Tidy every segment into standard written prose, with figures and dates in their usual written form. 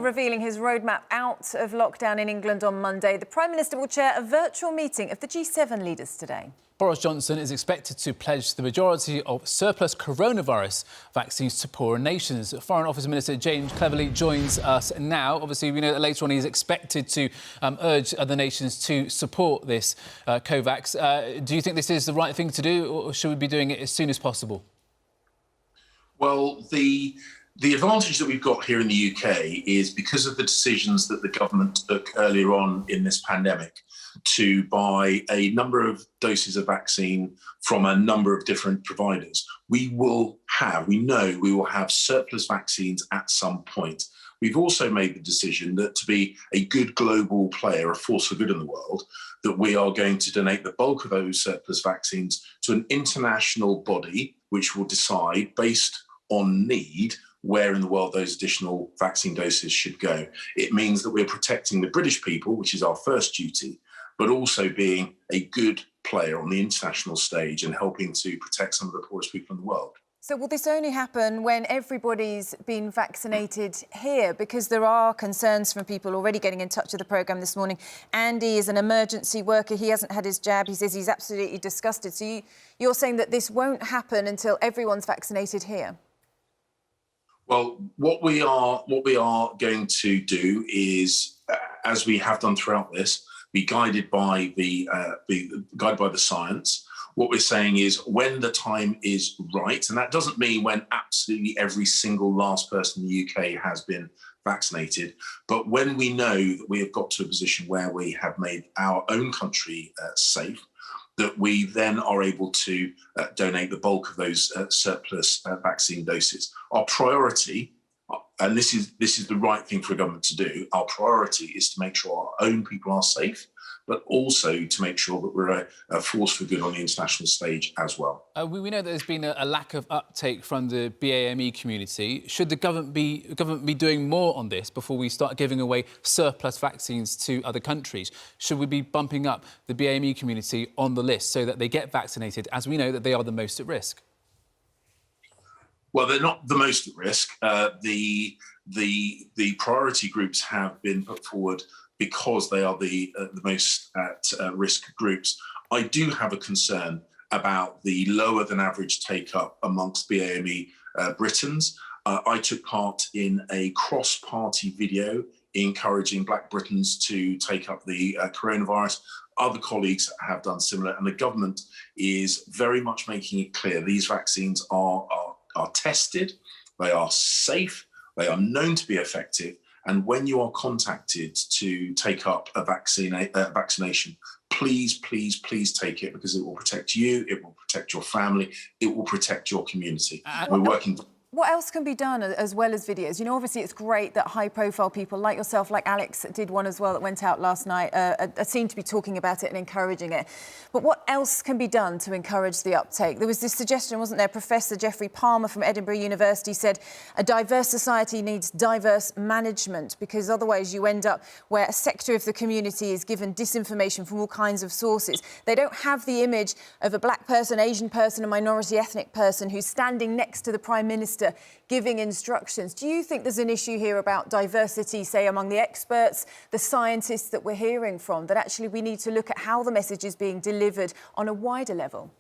revealing his roadmap out of lockdown in England on Monday. The Prime Minister will chair a virtual meeting of the G7 leaders today. Boris Johnson is expected to pledge the majority of surplus coronavirus vaccines to poorer nations. Foreign Office Minister James Cleverly joins us now. Obviously, we know that later on he's expected to urge other nations to support this COVAX. Do you think this is the right thing to do, or should we be doing it as soon as possible? Well, the advantage that we've got here in the UK is because of the decisions that the government took earlier on in this pandemic to buy a number of doses of vaccine from a number of different providers. We know we will have surplus vaccines at some point. We've also made the decision that to be a good global player, a force for good in the world, that we are going to donate the bulk of those surplus vaccines to an international body which will decide, based on need, where in the world those additional vaccine doses should go. It means that we're protecting the British people, which is our first duty, but also being a good player on the international stage and helping to protect some of the poorest people in the world. So will this only happen when everybody's been vaccinated here? Because there are concerns from people already getting in touch with the programme this morning. Andy is an emergency worker. He hasn't had his jab. He says he's absolutely disgusted. So you're saying that this won't happen until everyone's vaccinated here? Well, what we are going to do is, as we have done throughout this, be guided by the science. What we're saying is when the time is right, and that doesn't mean when absolutely every single last person in the UK has been vaccinated, but when we know that we have got to a position where we have made our own country safe, that we then are able to donate the bulk of those surplus vaccine doses. Our priority, and this is the right thing for a government to do, our priority is to make sure our own people are safe, but also to make sure that we're a force for good on the international stage as well. We know that there's been a lack of uptake from the BAME community. Should the government be doing more on this before we start giving away surplus vaccines to other countries? Should we be bumping up the BAME community on the list so that they get vaccinated, as we know that they are the most at risk? Well, they're not the most at risk. The priority groups have been put forward because they are the most at risk groups. I do have a concern about the lower than average take-up amongst BAME Britons. I took part in a cross-party video encouraging Black Britons to take up the coronavirus. Other colleagues have done similar, and the government is very much making it clear these vaccines are tested, they are safe, they are known to be effective, and when you are contacted to take up a vaccination, please, please, please take it, because it will protect you, it will protect your family, it will protect your community. We're working... What else can be done as well as videos? You know, obviously it's great that high-profile people like yourself, like Alex did one as well that went out last night, seem to be talking about it and encouraging it. But what else can be done to encourage the uptake? There was this suggestion, wasn't there? Professor Geoffrey Palmer from Edinburgh University said a diverse society needs diverse management, because otherwise you end up where a sector of the community is given disinformation from all kinds of sources. They don't have the image of a black person, Asian person, a minority ethnic person who's standing next to the Prime Minister giving instructions. Do you think there's an issue here about diversity, say, among the experts, the scientists that we're hearing from, that actually we need to look at how the message is being delivered on a wider level?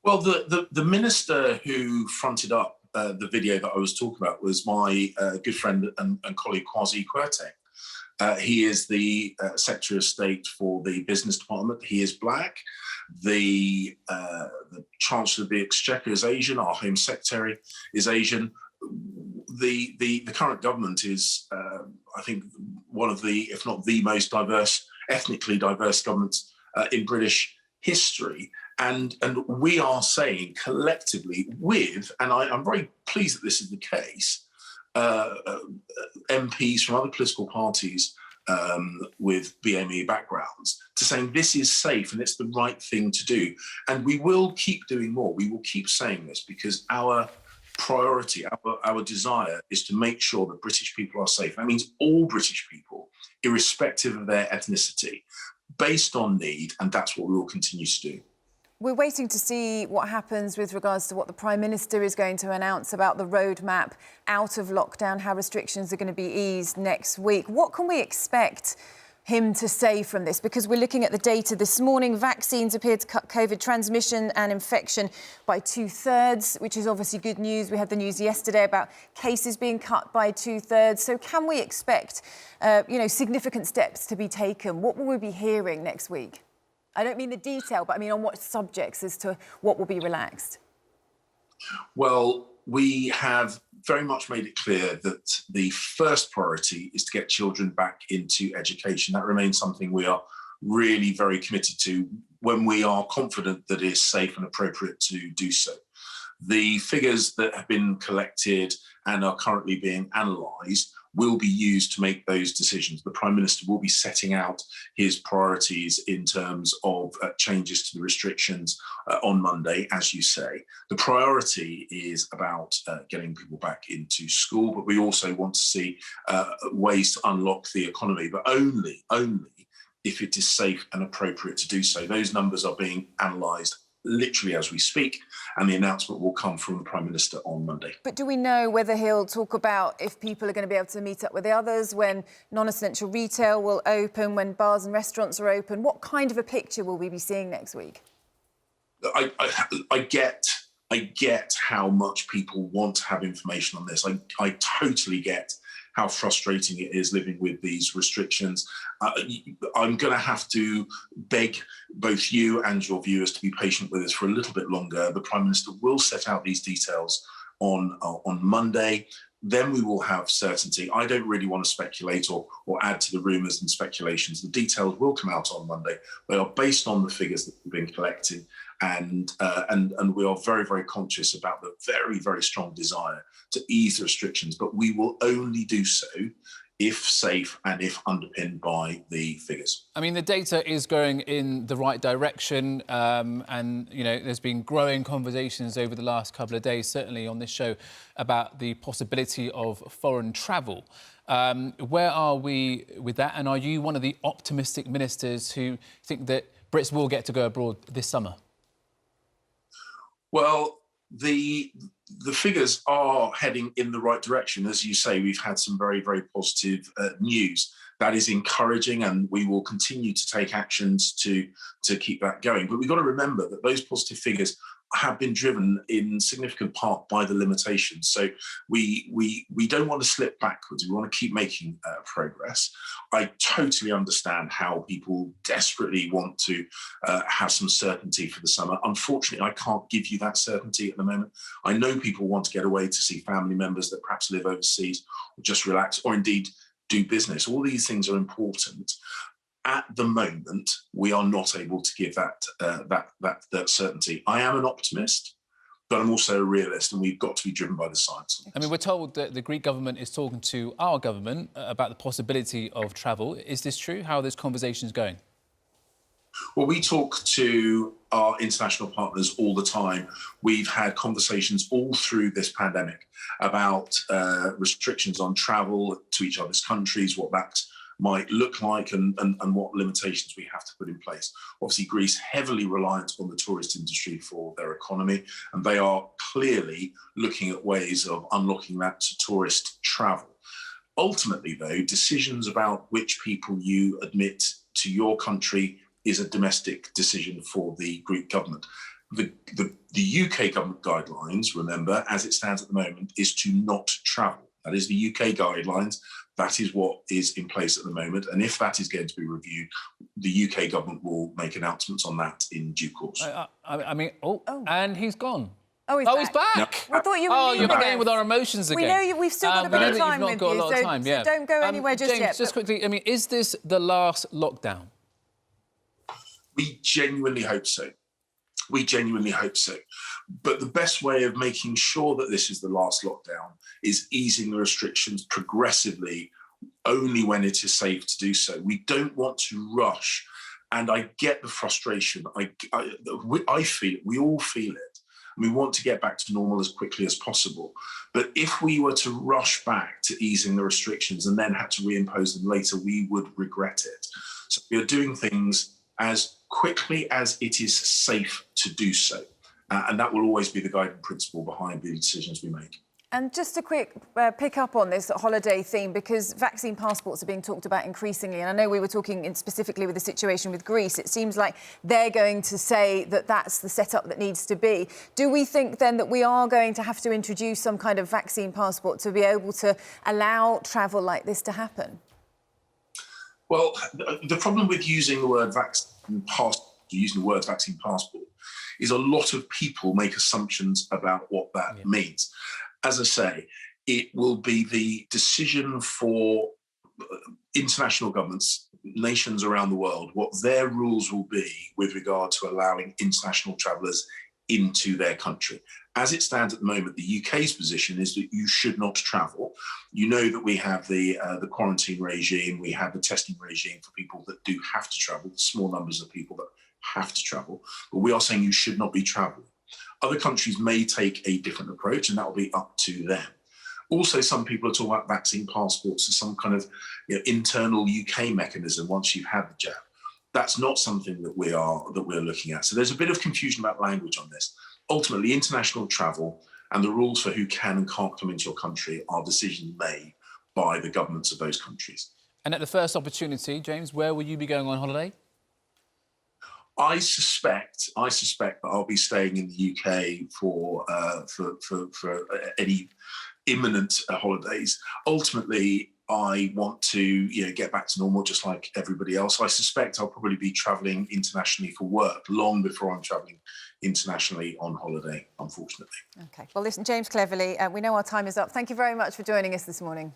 Well, the minister who fronted up the video that I was talking about was my good friend and colleague Kwasi Kwarteng. He is the Secretary of State for the Business Department. He is black. The Chancellor of the Exchequer is Asian. Our Home Secretary is Asian. The current government is, I think, one of the, if not the most diverse, ethnically diverse governments in British history. And we are saying collectively with, and I'm very pleased that this is the case, MPs from other political parties with BME backgrounds, to saying this is safe and it's the right thing to do. And we will keep doing more. We will keep saying this because our priority, our desire is to make sure that British people are safe. That means all British people, irrespective of their ethnicity, based on need, and that's what we will continue to do. We're waiting to see what happens with regards to what the Prime Minister is going to announce about the roadmap out of lockdown, how restrictions are going to be eased next week. What can we expect him to say from this? Because we're looking at the data this morning. Vaccines appear to cut COVID transmission and infection by 2/3, which is obviously good news. We had the news yesterday about cases being cut by 2/3. So can we expect, significant steps to be taken? What will we be hearing next week? I don't mean the detail, but I mean on what subjects as to what will be relaxed. Well, we have very much made it clear that the first priority is to get children back into education. That remains something we are really very committed to when we are confident that it is safe and appropriate to do so. The figures that have been collected and are currently being analysed will be used to make those decisions. The Prime Minister will be setting out his priorities in terms of changes to the restrictions on Monday, as you say. The priority is about getting people back into school, but we also want to see ways to unlock the economy, but only if it is safe and appropriate to do so. Those numbers are being analysed literally as we speak, and the announcement will come from the Prime Minister on Monday. But do we know whether he'll talk about if people are going to be able to meet up with the others, when non-essential retail will open, when bars and restaurants are open? What kind of a picture will we be seeing next week? I get how much people want to have information on this. I totally get how frustrating it is living with these restrictions. I'm going to have to beg both you and your viewers to be patient with us for a little bit longer. The Prime Minister will set out these details on Monday. Then we will have certainty. I don't really want to speculate or add to the rumours and speculations. The details will come out on Monday. They are based on the figures that have been collected, and we are very, very conscious about the very, very strong desire to ease the restrictions, but we will only do so if safe and if underpinned by the figures. I mean, the data is going in the right direction, and, there's been growing conversations over the last couple of days, certainly on this show, about the possibility of foreign travel. Where are we with that? And are you one of the optimistic ministers who think that Brits will get to go abroad this summer? Well, the figures are heading in the right direction. As you say, we've had some very, very positive news. That is encouraging, and we will continue to take actions to keep that going. But we've got to remember that those positive figures have been driven in significant part by the limitations. So we don't want to slip backwards. We want to keep making progress. I totally understand how people desperately want to have some certainty for the summer. Unfortunately, I can't give you that certainty at the moment. I know people want to get away to see family members that perhaps live overseas, or just relax, or indeed do business. All these things are important. At the moment, we are not able to give that certainty. I am an optimist, but I'm also a realist, and we've got to be driven by the science. I mean, we're told that the Greek government is talking to our government about the possibility of travel. Is this true? How are those conversations going? Well, we talk to our international partners all the time. We've had conversations all through this pandemic about restrictions on travel to each other's countries, what that might look like, and what limitations we have to put in place. Obviously, Greece heavily reliant on the tourist industry for their economy, and they are clearly looking at ways of unlocking that to tourist travel. Ultimately, though, decisions about which people you admit to your country is a domestic decision for the Greek government. The UK government guidelines, remember, as it stands at the moment, is to not travel. That is the UK guidelines. That is what is in place at the moment. And if that is going to be reviewed, the UK government will make announcements on that in due course. And he's gone. Oh, he's back. No. I thought you were you're playing with our emotions again. We know we've still got a bit of time with you, so don't go anywhere just James, yet. Just quickly, I mean, is this the last lockdown? We genuinely hope so. We genuinely hope so. But the best way of making sure that this is the last lockdown is easing the restrictions progressively, only when it is safe to do so. We don't want to rush. And I get the frustration. I feel it. We all feel it. We want to get back to normal as quickly as possible. But if we were to rush back to easing the restrictions and then had to reimpose them later, we would regret it. So we are doing things as quickly as it is safe to do so. And that will always be the guiding principle behind the decisions we make. And just a quick pick up on this holiday theme, because vaccine passports are being talked about increasingly. And I know we were talking specifically with the situation with Greece. It seems like they're going to say that that's the setup that needs to be. Do we think then that we are going to have to introduce some kind of vaccine passport to be able to allow travel like this to happen? Well, the problem with using the word vaccine passport, using the word vaccine passport, is a lot of people make assumptions about what that means. As I say, it will be the decision for international governments, nations around the world, what their rules will be with regard to allowing international travellers into their country. As it stands at the moment, the UK's position is that you should not travel. You know that we have the quarantine regime, we have the testing regime for people that do have to travel, the small numbers of people that have to travel, but we are saying you should not be travelling. Other countries may take a different approach, and that will be up to them. Also, some people are talking about vaccine passports as some kind of internal UK mechanism once you've had the jab. That's not something that we're looking at. So there's a bit of confusion about language on this. Ultimately, international travel and the rules for who can and can't come into your country are decisions made by the governments of those countries. And at the first opportunity, James, where will you be going on holiday? I suspect that I'll be staying in the UK for any imminent holidays. Ultimately, I want to get back to normal just like everybody else. I suspect I'll probably be travelling internationally for work long before I'm travelling internationally on holiday, unfortunately. OK. Well, listen, James Cleverly, we know our time is up. Thank you very much for joining us this morning.